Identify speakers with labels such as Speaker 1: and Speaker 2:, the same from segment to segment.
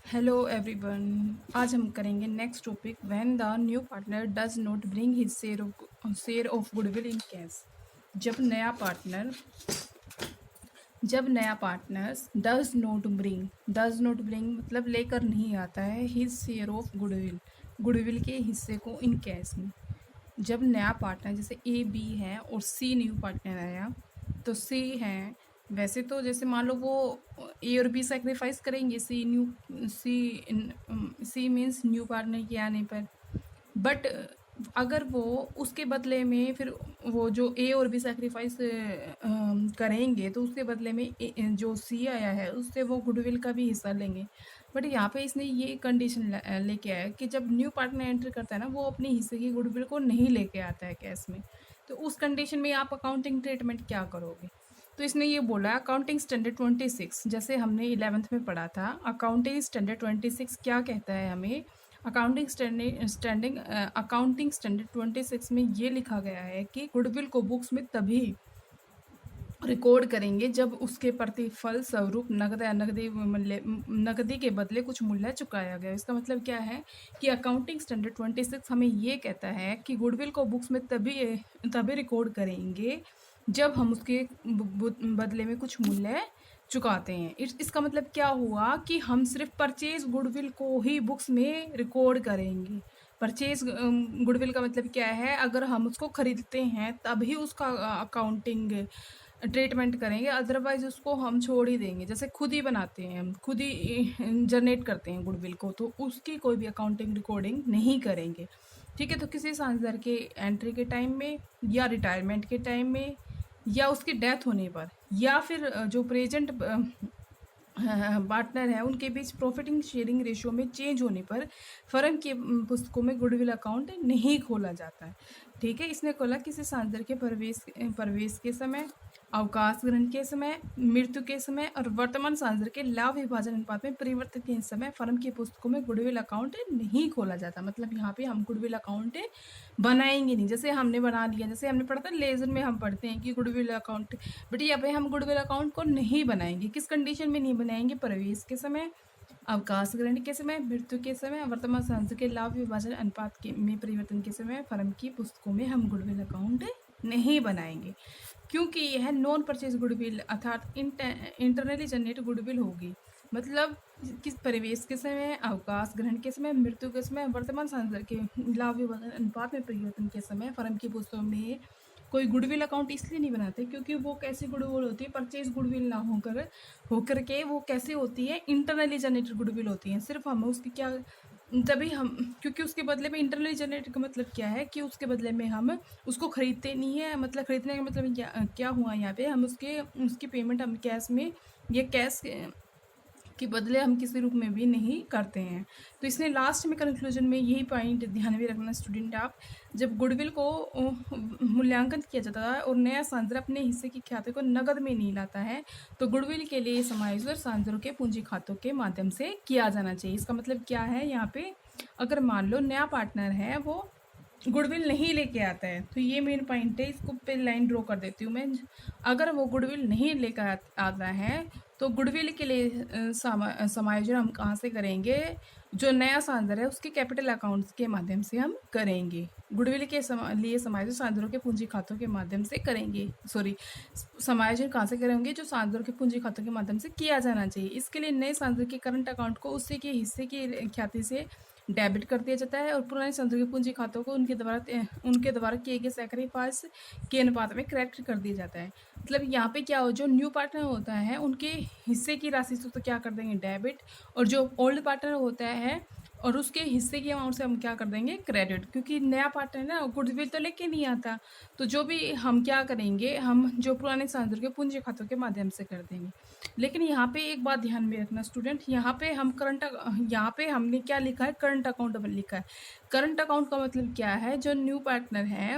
Speaker 1: Hello everyone. आज हम करेंगे next topic when the new partner does not bring his share of goodwill in cash. जब नया partner does not bring मतलब लेकर नहीं आता है हिज शेयर ऑफ गुडविल के हिस्से को इन कैश में। जब नया पार्टनर जैसे ए बी है और सी न्यू पार्टनर आया, तो सी है, वैसे तो जैसे मान लो वो ए और बी सेक्रीफाइस करेंगे, सी मीन्स न्यू पार्टनर के आने पर। बट अगर वो उसके बदले में फिर वो जो ए और बी सेक्रीफाइस करेंगे, तो उसके बदले में जो सी आया है उससे वो गुडविल का भी हिस्सा लेंगे। बट यहाँ पे इसने ये कंडीशन लेके आया कि जब न्यू पार्टनर एंटर करता है ना, वो अपने हिस्से की गुडविल को नहीं लेके आता है कैश में। तो उस कंडीशन में आप अकाउंटिंग ट्रीटमेंट क्या करोगे? तो इसने ये बोला अकाउंटिंग स्टैंडर्ड 26, जैसे हमने 11th में पढ़ा था। अकाउंटिंग स्टैंडर्ड 26 क्या कहता है हमें? अकाउंटिंग स्टैंडर्ड 26 में ये लिखा गया है कि गुडविल को बुक्स में तभी रिकॉर्ड करेंगे जब उसके प्रतिफल स्वरूप नकद या नकदी के बदले कुछ मूल्य चुकाया गया। इसका मतलब क्या है कि अकाउंटिंग स्टैंडर्ड 26 हमें ये कहता है कि गुडविल को बुक्स में तभी रिकॉर्ड करेंगे जब हम उसके बदले में कुछ मूल्य चुकाते हैं। इसका मतलब क्या हुआ कि हम सिर्फ परचेज गुडविल को ही बुक्स में रिकॉर्ड करेंगे। परचेज गुडविल का मतलब क्या है? अगर हम उसको खरीदते हैं तभी उसका अकाउंटिंग ट्रीटमेंट करेंगे, अदरवाइज उसको हम छोड़ ही देंगे। जैसे खुद ही बनाते हैं, हम खुद ही जनरेट करते हैं गुडविल को, तो उसकी कोई भी अकाउंटिंग रिकॉर्डिंग नहीं करेंगे। ठीक है, तो किसी सांसदर के एंट्री के टाइम में या रिटायरमेंट के टाइम में या उसकी डेथ होने पर या फिर जो प्रेजेंट पार्टनर है उनके बीच प्रॉफिटिंग शेयरिंग रेशियो में चेंज होने पर फर्म के पुस्तकों में गुडविल अकाउंट नहीं खोला जाता है। ठीक है, इसने खोला किसी सांसदर के प्रवेश के समय, अवकाश ग्रहण के समय, मृत्यु के समय और वर्तमान सांसदर के लाभ विभाजन अनुपात में परिवर्तन के समय फर्म की पुस्तकों में गुडविल अकाउंट नहीं खोला जाता। मतलब यहाँ पे हम गुडविल अकाउंट बनाएंगे नहीं, जैसे हमने बना लिया, जैसे हमने पढ़ा था लेजर में हम पढ़ते हैं कि गुडविल अकाउंट, बट यहाँ पे हम गुडविल अकाउंट को नहीं बनाएंगे। किस कंडीशन में नहीं बनाएंगे? प्रवेश के समय, अवकाश ग्रहण के समय, मृत्यु के समय, वर्तमान सांसद के लाभ विभाजन अनुपात के में परिवर्तन के समय फर्म की पुस्तकों में हम गुडविल अकाउंट नहीं बनाएंगे, क्योंकि यह नॉन परचेज गुडविल अर्थात इंटरनली जनरेट गुडविल होगी। मतलब किस परिवेश के समय, अवकाश ग्रहण के समय, मृत्यु के समय, वर्तमान सांसद के लाभ विभाजन अनुपात में परिवर्तन के समय फर्म की पुस्तकों में कोई गुडविल अकाउंट इसलिए नहीं बनाते क्योंकि वो कैसी गुडविल होती है? परचेज गुडविल ना होकर के वो कैसे होती है? इंटरनली जनरेटेड गुडविल होती है। सिर्फ हम उसकी क्या तभी हम, क्योंकि उसके बदले में इंटरनली जनरेटेड का मतलब क्या है कि उसके बदले में हम उसको खरीदते नहीं है। मतलब खरीदने का मतलब क्या हुआ यहाँ पे? हम उसकी पेमेंट हम कैश में या कैश के बदले हम किसी रूप में भी नहीं करते हैं। तो इसने लास्ट में कंक्लूजन में यही पॉइंट ध्यान में रखना स्टूडेंट आप, जब गुडविल को मूल्यांकन किया जाता है और नया सांसद अपने हिस्से की ख्याति को नकद में नहीं लाता है, तो गुडविल के लिए समायोजन सांसदों के पूंजी खातों के माध्यम से किया जाना चाहिए। इसका मतलब क्या है यहाँ पे? अगर मान लो नया पार्टनर है, वो गुडविल नहीं लेके आता है, तो ये मेन पॉइंट है, इसको पे लाइन ड्रॉ कर देती हूँ मैं। अगर वो गुडविल नहीं लेकर आता है, तो गुडविल के लिए समायोजन हम कहाँ से करेंगे? जो नया सांसद है उसके कैपिटल अकाउंट्स के माध्यम से हम करेंगे। गुडविल के लिए समायोजन सांसदों के पूंजी खातों के माध्यम से करेंगे। समायोजन कहाँ से करेंगे? जो सांसदों के पूंजी खातों के माध्यम से किया जाना चाहिए। इसके लिए नए सांसद के करंट अकाउंट को उससे के हिस्से की ख्याति से डेबिट कर दिया जाता है और पुराने सांसदों के पूंजी खातों को उनके द्वारा किए गए सैक्रिफाइस के अनुपात में करेक्ट कर दिया जाता है। मतलब यहाँ पे क्या हो, जो न्यू पार्टनर होता है उनके हिस्से की राशि से तो क्या कर देंगे? डेबिट, और जो ओल्ड पार्टनर होता है और उसके हिस्से की अमाउंट से हम क्या कर देंगे? क्रेडिट, क्योंकि नया पार्टनर ना गुडविल तो लेके नहीं आता, तो जो भी हम क्या करेंगे, हम जो पुराने सांसदों के पूंजी खातों के माध्यम से कर देंगे। लेकिन यहाँ पे एक बात ध्यान में रखना स्टूडेंट, यहाँ पे हमने क्या लिखा है? करंट अकाउंट लिखा है। करंट अकाउंट का मतलब क्या है? जो न्यू पार्टनर है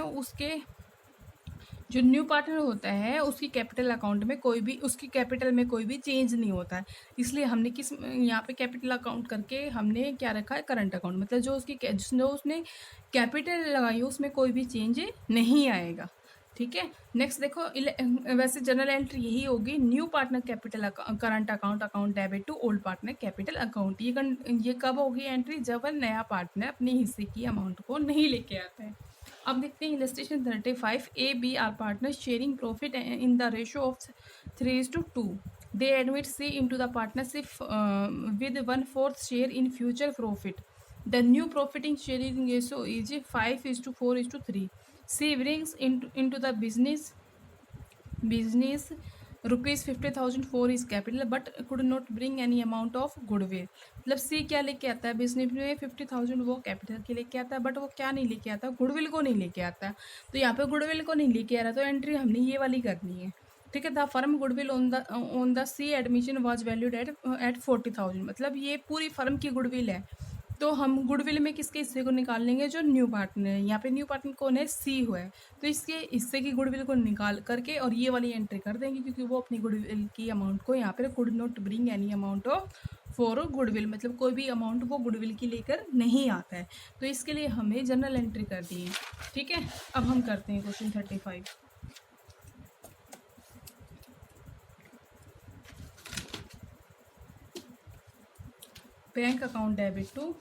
Speaker 1: जो न्यू पार्टनर होता है उसकी कैपिटल अकाउंट में उसकी कैपिटल में कोई भी चेंज नहीं होता है। इसलिए हमने यहाँ पे कैपिटल अकाउंट करके हमने क्या रखा है? Current account. मतलब जो उसने कैपिटल लगाई है उसमें कोई भी चेंज नहीं आएगा। ठीक है। नेक्स्ट देखो, वैसे जनरल एंट्री यही होगी, new partner capital current account account debit to old partner capital account. ये कब होगी एंट्री, जब नया पार्टनर अपने हिस्से की अमाउंट को नहीं लेके आता है। अब देखते हैं illustration 35, A B are partner sharing profit in the ratio of 3:2। They admit C into the partnership with 1/4 share in future profit. The new profiting sharing ratio is 5:4:3। C brings into the business rupees 50,000 for his capital but could not bring any amount of goodwill। मतलब सी क्या लेके आता है business में, 50,000 वो capital के लेके आता है, बट वो क्या नहीं लेके आता, गुडविल को नहीं लेके आता। तो यहाँ पे गुडविल को नहीं लेके आ रहा, तो एंट्री हमने ये वाली करनी है। ठीक है। The firm goodwill on the C admission was valued at 40,000। मतलब ये पूरी फर्म की गुडविल है। तो हम गुडविल में किसके हिस्से को निकाल लेंगे, जो न्यू पार्टनर है। यहाँ पे न्यू पार्टनर कौन है, सी हुआ है। तो इसके हिस्से की गुडविल को निकाल करके और ये वाली एंट्री कर देंगे, क्योंकि वो अपनी गुडविल की अमाउंट को यहाँ पे could not bring any amount of for goodwill, मतलब कोई भी अमाउंट वो गुडविल की लेकर नहीं आता है। तो इसके लिए हमें जनरल एंट्री कर दी है। ठीक है। अब हम करते हैं question 35। Bank account debit to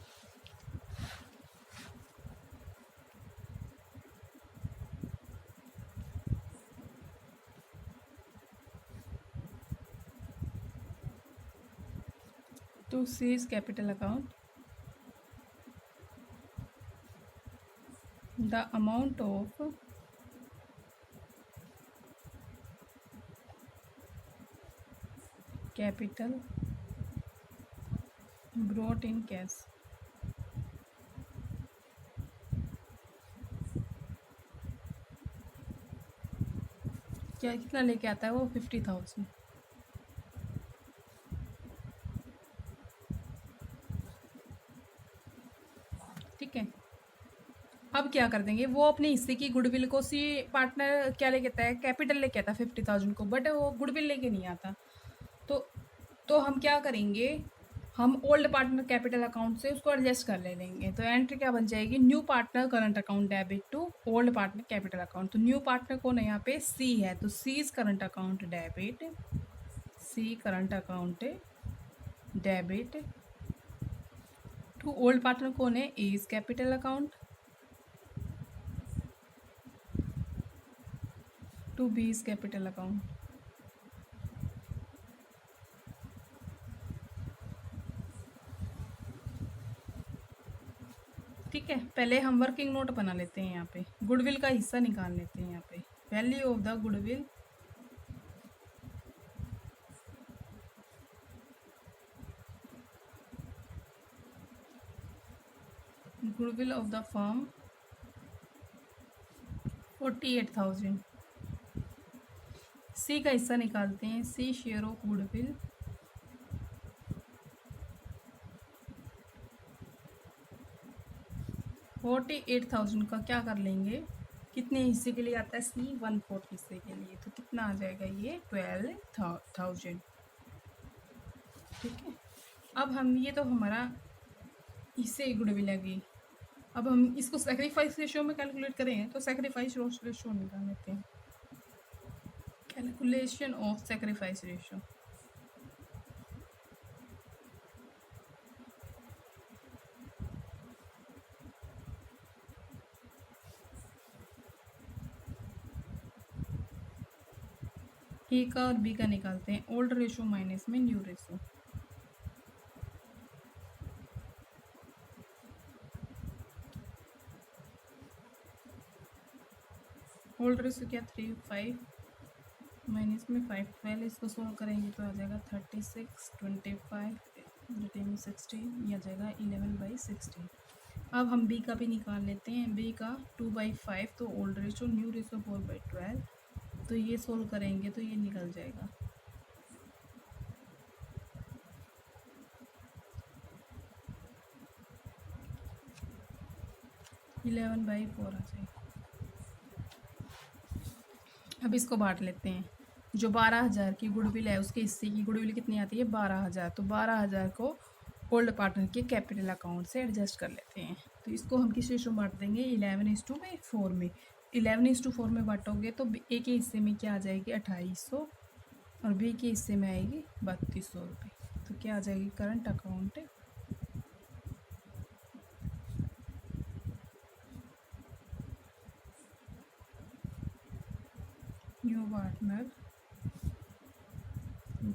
Speaker 1: seize capital account, the amount of capital brought in cash। क्या कितना लेके आता है वो, 50,000। ठीक है। अब क्या कर देंगे, वो अपने हिस्से की गुडविल को सी पार्टनर क्या लेके आता है, कैपिटल लेके आता है 50,000 को, बट वो गुडविल लेके नहीं आता। तो हम क्या करेंगे, हम ओल्ड पार्टनर कैपिटल अकाउंट से उसको एडजस्ट कर ले लेंगे। तो एंट्री क्या बन जाएगी, new partner current account debit to old partner capital account. तो न्यू पार्टनर कौन है यहाँ पे, सी है, तो C is current account debit, C current account debit to old partner कौन है, A is capital account to B is capital account. ठीक है। पहले हम वर्किंग नोट बना लेते हैं, यहाँ पे गुडविल का हिस्सा निकाल लेते हैं। यहाँ पे value of the goodwill, goodwill of the firm 48,000। सी का हिस्सा निकालते हैं, सी शेयर ऑफ गुडविल 48,000 का क्या कर लेंगे, कितने हिस्से के लिए आता है सी, 1/4 हिस्से के लिए। तो कितना आ जाएगा ये, 12,000। ठीक है। अब हम ये तो हमारा इससे गुडविल लगी। अब हम इसको सेक्रीफाइस रेशियो में कैलकुलेट करें, तो सेक्रीफाइस रेशियो निकाल लेते हैं। कैलकुलेशन ऑफ सेक्रीफाइस रेशियो, ए का और बी का निकालते हैं, ओल्ड रेशियो माइनस में न्यू रेशियो। ओल्ड रेशियो क्या, 3/5 माइनस में 5, 12। इसको सोल्व करेंगे तो आ जाएगा 36, 25 रिटेन 16, ये आ जाएगा 11/16। अब हम बी का भी निकाल लेते हैं, बी का 2/5, तो ओल्ड रेशियो, न्यू रेशियो 4/12। तो ये सोल्व करेंगे तो ये निकल जाएगा 11/4 आ जाएगा। अब इसको बांट लेते हैं। जो 12,000 की गुडविल है उसके हिस्से की गुडविल कितनी आती है, 12,000। तो 12,000 को ओल्ड पार्टनर के कैपिटल अकाउंट से एडजस्ट कर लेते हैं। तो इसको हम किस रेशो में बांट देंगे, 11:4 में। 11:4 में बांटोगे तो ए के हिस्से में क्या आ जाएगी 2800 और बी के हिस्से में आएगी 3200 रुपये। तो क्या आ जाएगी current account new partner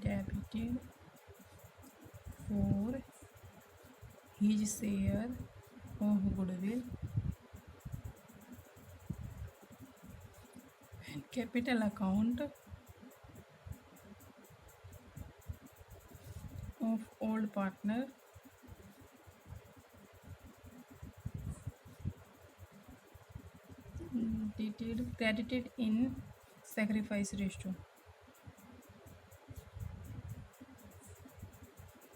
Speaker 1: debited for his share of goodwill and capital account of old partner credited in sacrifice ratio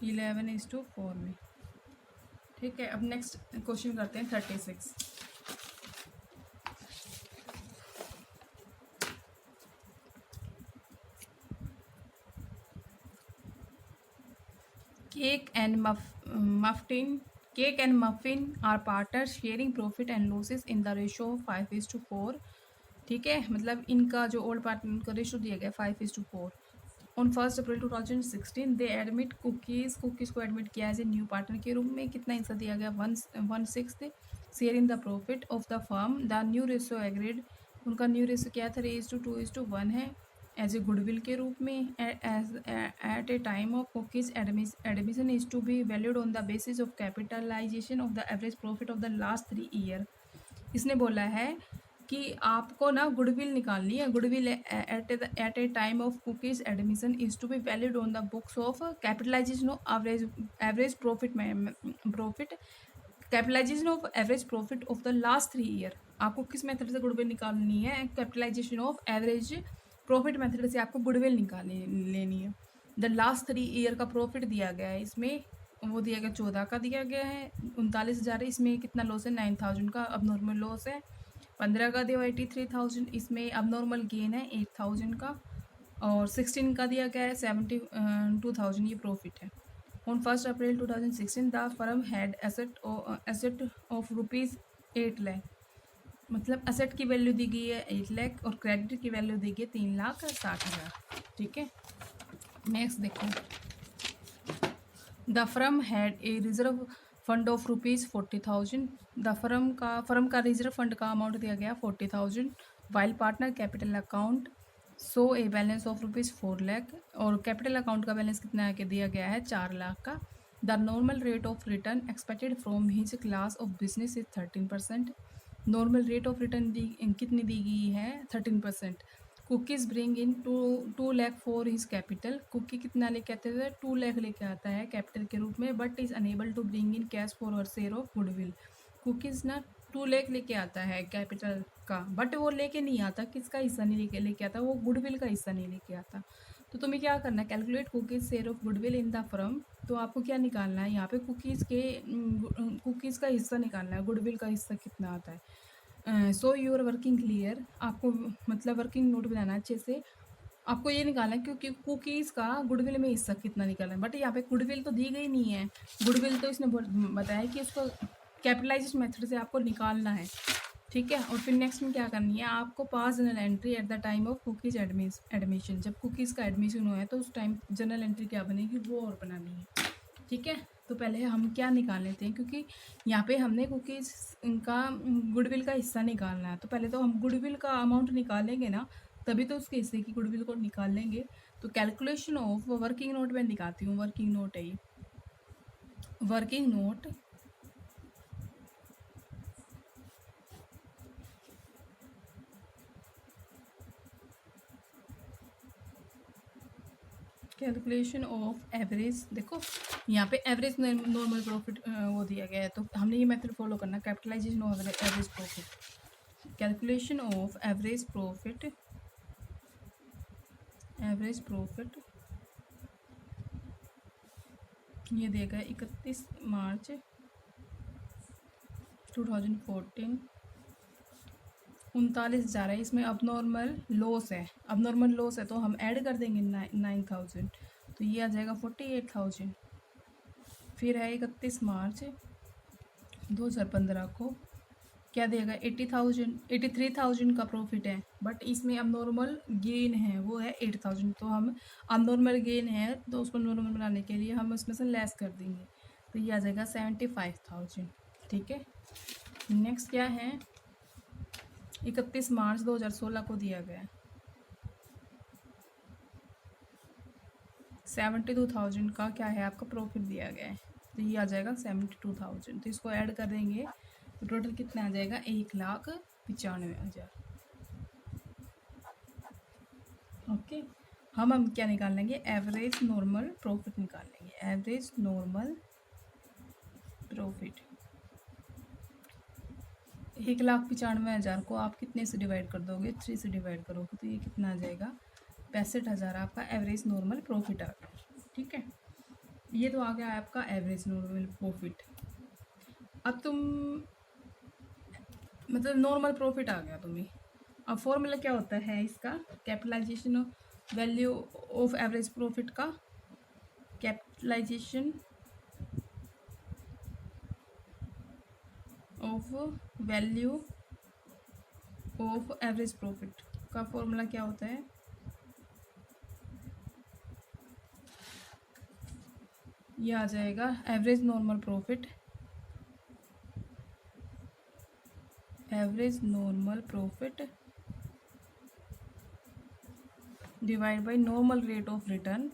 Speaker 1: 11:4 में। ठीक है, अब नेक्स्ट क्वेश्चन करते हैं 36। Cake and muffin are partner sharing profit and losses in the ratio 5:4। ठीक है, मतलब इनका जो ओल्ड पार्टनर का रेशो दिया गया 5:4। On 1 April 2016 they admit cookies को एडमिट किया एज ए न्यू पार्टनर के रूप में। कितना हिस्सा दिया गया 1/6 share in the profit of the firm. The new ratio agreed, उनका न्यू रेशो क्या था 3:2:1 है एज ए गुडविल के रूप में। At a time of cookies admission is to be valued on the basis of capitalisation of the average profit of the last 3 year. इसने बोला है कि आपको ना गुडविल निकालनी है। Goodwill at a time of cookies admission is to be valued on the books of capitalisation of average profit capitalisation of average profit of the last 3 year. आपको किस मेथड से गुडविल निकालनी है? Capitalisation of average profit method से आपको goodwill लेनी है। The last 3 year का प्रॉफिट दिया गया है, इसमें वो दिया गया 14 का दिया गया है, 39,000 है। इसमें कितना लॉस है 9,000 का अब नॉर्मल लॉस है। 15 का दिया 83,000, इसमें अब नॉर्मल गेन है 8,000 का। और 16 का दिया गया है 72,000, ये प्रॉफिट है। On 1 April 2016 the firm had asset of rupees 8 lakh, मतलब एसेट की वैल्यू दी गई है 8 लाख और क्रेडिट की वैल्यू दी गई 3,60,000। ठीक है, नेक्स्ट देखो, the firm had a reserve fund of rupees 40,000। The firm का रिजर्व फंड का अमाउंट दिया गया 40,000। While partner capital account so a balance of rupees 4 lakh और कैपिटल अकाउंट का बैलेंस कितना दिया गया है 4 लाख का। The normal rate of return expected from his class of business is 13%। Normal rate of return कितनी दी गई है 13%। Cookies bring in 2 lakh for his capital. Cookie कितना लेके आते थे 2 लाख लेके आता है कैपिटल के रूप में, but is unable to bring in cash for her share of goodwill. Cookies ना 2 लाख लेके आता है कैपिटल का, बट वो लेके नहीं आता, किसका हिस्सा नहीं लेके आता, वो गुडविल का हिस्सा नहीं लेके आता। तो तुम्हें क्या करना है, calculate cookies share of goodwill in the firm. तो आपको क्या निकालना है यहाँ पे कुकीज़ का हिस्सा निकालना है, गुडविल का हिस्सा कितना आता है। सो यूर वर्किंग क्लियर, आपको मतलब वर्किंग नोट बनाना अच्छे से। आपको ये निकालना है क्योंकि कुकीज़ का गुडविल में हिस्सा कितना निकालना है, बट यहाँ पे गुडविल तो दी गई नहीं है। गुडविल तो इसने बताया कि उसको कैपिटलाइजेशन मेथड से आपको निकालना है। ठीक है, और फिर नेक्स्ट में क्या करनी है, आपको pass general entry at the time of cookies admission. जब कुकीज़ का एडमिशन हुआ है तो उस टाइम जनरल एंट्री क्या बनेगी वो और बनानी है। ठीक है, तो पहले हम क्या निकाल लेते हैं, क्योंकि यहाँ पे हमने कुकीज़ का गुडविल का हिस्सा निकालना है, तो पहले तो हम गुडविल का अमाउंट निकालेंगे ना, तभी तो उसके हिस्से की गुडविल को निकाल लेंगे। तो कैलकुलेशन ऑफ वर्किंग नोट में दिखाती हूँ, वर्किंग नोट है ये। Working note calculation of average, देखो यहाँ पे एवरेज नॉर्मल प्रॉफिट वो दिया गया है, तो हमने ये मेथड फॉलो करना, capitalisation of average profit. Calculation of average profit ये देगा 31 मार्च 2014 39,000 है। इसमें अब नॉर्मल लॉस है, तो हम ऐड कर देंगे 9,000, तो ये आ जाएगा 48,000। फिर है 31 मार्च 2015 को क्या देगा 80,000 83,000 का प्रॉफिट है, बट इसमें अब नॉर्मल गेन है वो है 8,000। तो हम अब नॉर्मल गेन है तो उसको नॉर्मल बनाने के लिए हम उसमें से लेस कर देंगे, तो ये आ जाएगा 75,000। ठीक है, नेक्स्ट क्या है, 31 मार्च 2016 को दिया गया है 72,000 का क्या है आपका प्रॉफिट दिया गया है, तो ये आ जाएगा 72,000। तो इसको ऐड कर देंगे तो टोटल कितना आ जाएगा 1,95,000। ओके, हम क्या निकाल लेंगे, एवरेज नॉर्मल प्रॉफिट निकाल लेंगे। एवरेज नॉर्मल प्रॉफिट 1,95,000 को आप कितने से डिवाइड कर दोगे, 3 से डिवाइड करोगे तो ये कितना आ जाएगा 65,000 आपका एवरेज नॉर्मल प्रॉफिट आ गया। ठीक है, ये तो आ गया आपका एवरेज नॉर्मल प्रॉफिट। अब तुम मतलब नॉर्मल प्रॉफिट आ गया तुम्हें। अब फॉर्मूला क्या होता है इसका, capitalisation of value of average profit का, capitalisation of value of average profit का फॉर्मूला क्या होता है, ये आ जाएगा average normal profit, average normal profit divide by normal rate of return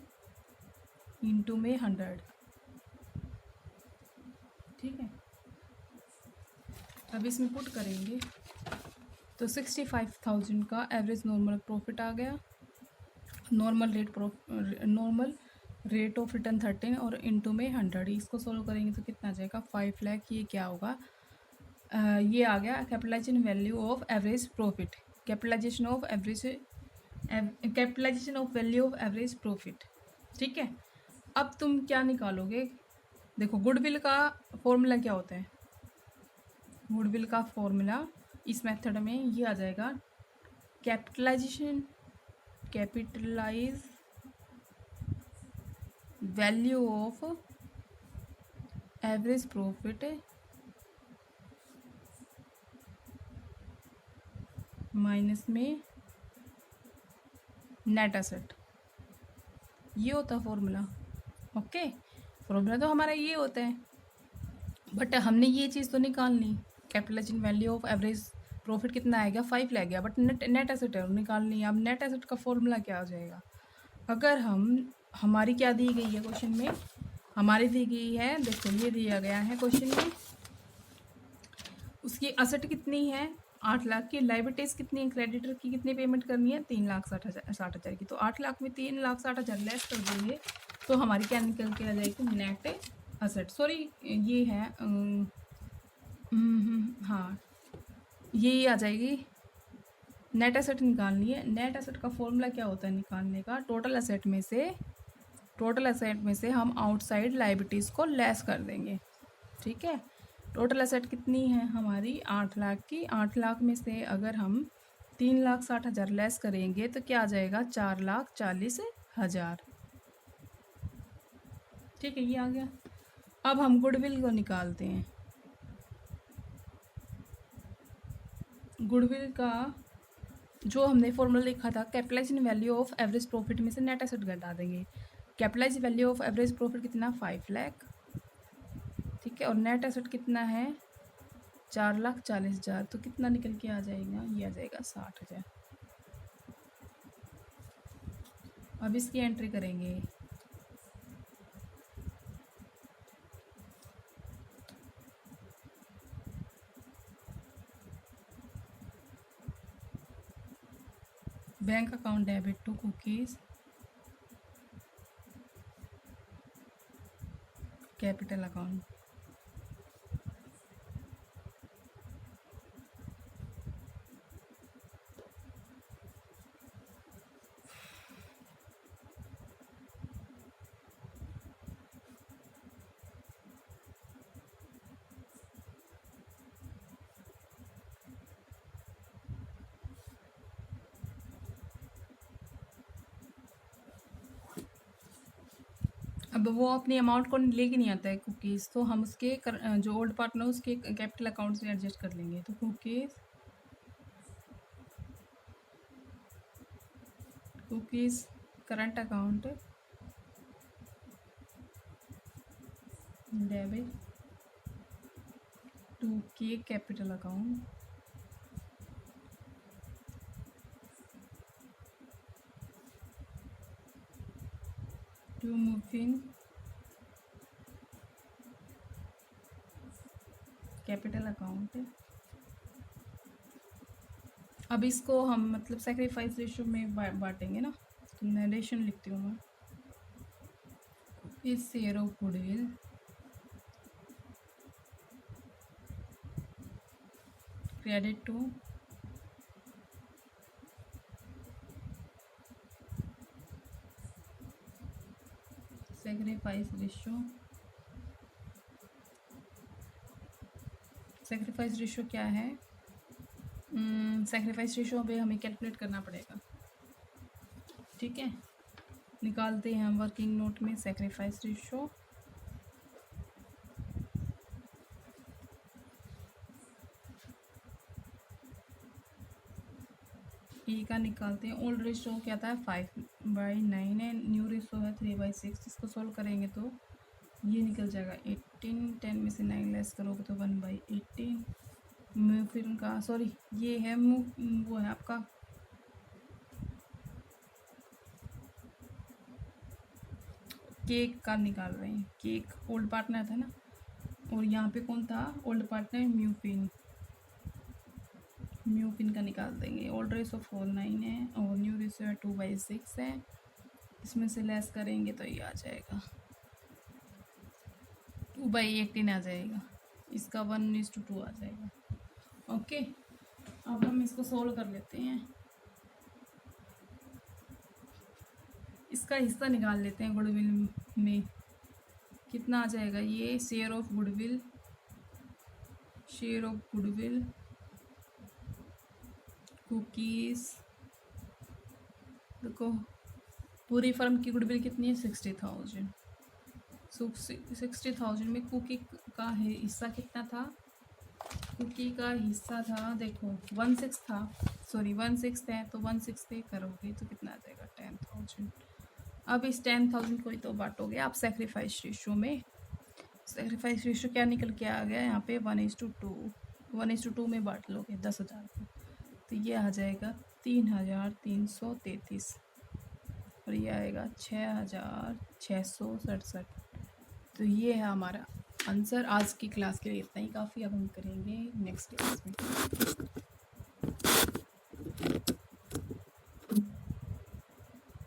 Speaker 1: into में 100। ठीक है, अब इसमें पुट करेंगे तो 65,000 का एवरेज नॉर्मल प्रॉफिट आ गया, नॉर्मल रेट ऑफ रिटर्न 13 और इनटू में 100। इसको सॉल्व करेंगे तो कितना आ जाएगा 5 लाख। ये क्या होगा, ये आ गया capitalisation value of average profit, capitalisation of value of average profit. ठीक है, अब तुम क्या निकालोगे, देखो गुडविल का फॉर्मूला क्या होता है, गुडविल का फॉर्मूला इस मेथड में ये आ जाएगा capitalise value of average profit minus में नेट एसेट, ये होता है फॉर्मूला। ओके, फॉर्मूला तो हमारा ये होता है, बट हमने ये चीज़ तो निकालनी, capitalisation value of average profit कितना आएगा 5 लग गया, बट नेट एसेट है निकालनी है। अब नेट एसेट का फॉर्मूला क्या आ जाएगा, अगर हमारी क्या दी गई है क्वेश्चन में, हमारी दी गई है, देखो ये दिया गया है क्वेश्चन में, उसकी असेट कितनी है 8 लाख की, लाइबिलिटीज कितनी है, क्रेडिटर की कितनी पेमेंट करनी है 3,60,000 की, तो 8 लाख में 3,60,000 लेस कर देंगे तो हमारी क्या निकल के आ जाएगी नेट असेट, सॉरी ये है हाँ ये आ जाएगी नेट एसेट निकालनी है। नेट एसेट का फॉर्मूला क्या होता है निकालने का, टोटल एसेट में से हम आउटसाइड लाइबिलिटीज़ को लेस कर देंगे। ठीक है, टोटल एसेट कितनी है हमारी 8 लाख की, 8 लाख में से अगर हम 3,60,000 लेस करेंगे तो क्या आ जाएगा 4,40,000। ठीक है, ये आ गया। अब हम गुडविल को निकालते हैं, गुडविल का जो हमने फॉर्मूला लिखा था capitalisation value of average profit में से नेट एसेट घटा देंगे। Capitalise value of average profit कितना 5 लाख, ठीक है, और नेट एसेट कितना है 4,40,000, तो कितना निकल के आ जाएगा, ये आ जाएगा 60,000। अब इसकी एंट्री करेंगे, bank account debit to cookies capital account, अब वो अपनी अमाउंट को लेके नहीं आता है कुकीज़, तो हम उसके जो ओल्ड पार्टनर उसके कैपिटल अकाउंट से एडजस्ट कर लेंगे। तो Cookies current account debit to के capital account to move in capital account. अब इसको हम मतलब सेक्रीफाइस रेशियो में बांटेंगे ना, तो नरेशन लिखती हूँ मैं। इस share of goodwill credit to sacrifice ratio. Sacrifice ratio क्या है? सेक्रीफाइस रेशियो पे हमें कैलकुलेट करना पड़ेगा, ठीक है। निकालते हैं हम वर्किंग नोट में सेक्रीफाइस रेशियो। ए का निकालते हैं। ओल्ड रेशियो क्या था? 5/9 है। न्यू रेशियो है 3/6। इसको सॉल्व करेंगे तो ये निकल जाएगा 18। 10 में से 9 लेस करोगे तो 1/18। फिर उनका सॉरी ये है वो है आपका केक का निकाल रहे हैं। केक ओल्ड पार्टनर था ना, और यहाँ पे कौन था ओल्ड पार्टनर? म्यूपिन का निकाल देंगे। ओल्ड रेशो 4/9 है और न्यू रेशो 2/6 है। इसमें से लेस करेंगे तो ये आ जाएगा 2/18 आ जाएगा। इसका 1:2 आ जाएगा। ओके, अब हम इसको सोल्व कर लेते हैं। इसका हिस्सा निकाल लेते हैं। गुडविल में कितना आ जाएगा? ये शेयर ऑफ गुडविल कुकीज़। देखो पूरी फर्म की गुडविल कितनी है? 60,000। 60,000 में कुकी का हिस्सा कितना था? कुकी का हिस्सा था देखो 1/6 था, सॉरी 1/6 है, तो 1/6 करोगे तो कितना आ जाएगा? 10,000। अब इस 10,000 को ही तो बांटोगे आप सेक्रीफाइस रेशियो में। सेक्रीफाइस रेशियो क्या निकल के आ गया यहाँ पे? 1:2। 1:2 में बांट लोगे 10,000 को, तो ये आ जाएगा 3,333 और ये आएगा 6,667। तो ये है हमारा आंसर। आज की क्लास के लिए इतना ही काफ़ी। अब हम करेंगे नेक्स्ट क्लास में।